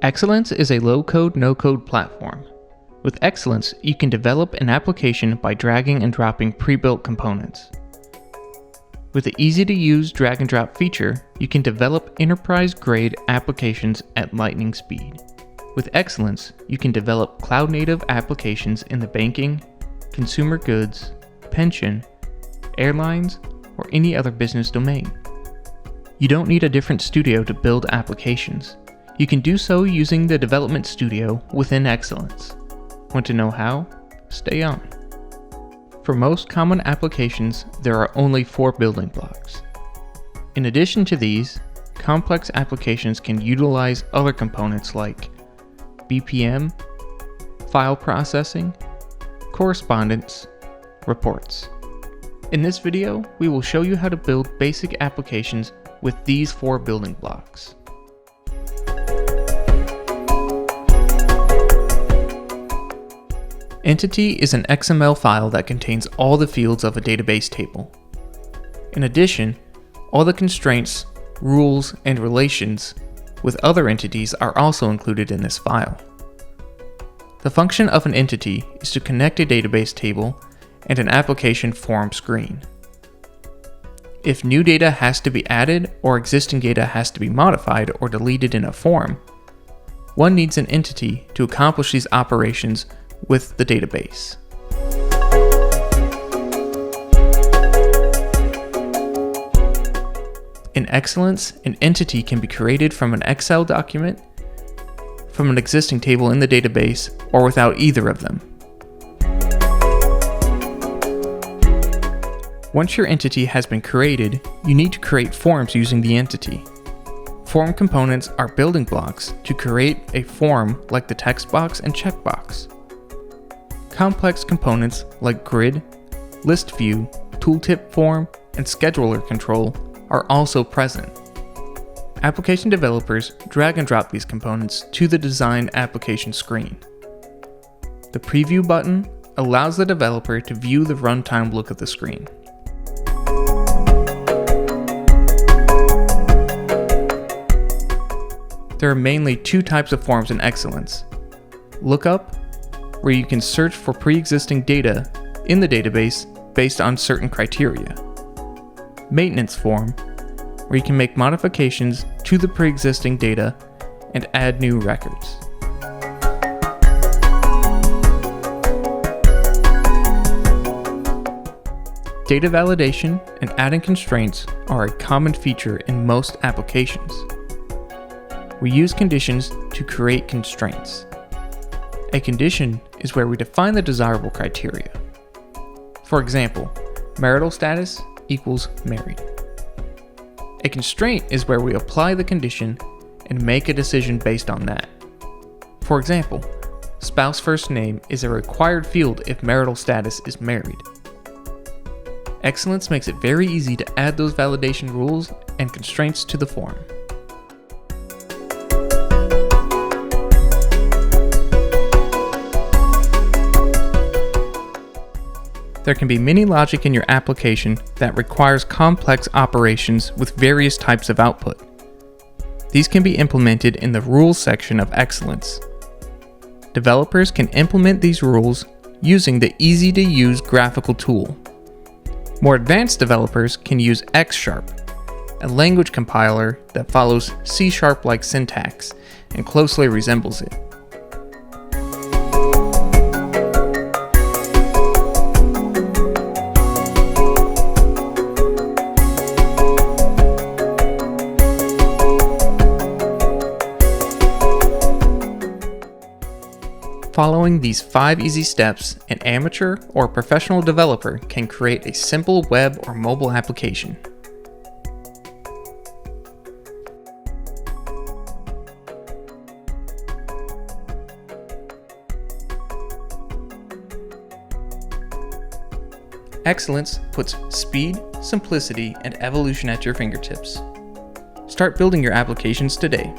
Xelence is a low-code, no-code platform. With Xelence, you can develop an application by dragging and dropping pre-built components. With the easy-to-use drag-and-drop feature, you can develop enterprise-grade applications at lightning speed. With Xelence, you can develop cloud-native applications in the banking, consumer goods, pension, airlines, or any other business domain. You don't need a different studio to build applications. You can do so using the development studio within Xelence. Want to know how? Stay on. For most common applications, there are only 4 building blocks. In addition to these, complex applications can utilize other components like BPM, file processing, correspondence, reports. In this video, we will show you how to build basic applications with these 4 building blocks. Entity is an XML file that contains all the fields of a database table. In addition, all the constraints, rules, and relations with other entities are also included in this file. The function of an entity is to connect a database table and an application form screen. If new data has to be added or existing data has to be modified or deleted in a form, one needs an entity to accomplish these operations with the database. In Xelence, an entity can be created from an Excel document, from an existing table in the database, or without either of them. Once your entity has been created, you need to create forms using the entity. Form components are building blocks to create a form like the text box and checkbox. Complex components like grid, list view, tooltip form, and scheduler control are also present. Application developers drag and drop these components to the design application screen. The preview button allows the developer to view the runtime look of the screen. There are mainly 2 types of forms in Xelence: lookup, where you can search for pre-existing data in the database based on certain criteria. Maintenance form, where you can make modifications to the pre-existing data and add new records. Data validation and adding constraints are a common feature in most applications. We use conditions to create constraints. A condition is where we define the desirable criteria. For example, marital status equals married. A constraint is where we apply the condition and make a decision based on that. For example, spouse first name is a required field if marital status is married. Xelence makes it very easy to add those validation rules and constraints to the form. There can be many logic in your application that requires complex operations with various types of output. These can be implemented in the rules section of Xelence. Developers can implement these rules using the easy-to-use graphical tool. More advanced developers can use X#, a language compiler that follows C#-like syntax and closely resembles it. Following these 5 easy steps, an amateur or professional developer can create a simple web or mobile application. Xelence puts speed, simplicity, and evolution at your fingertips. Start building your applications today.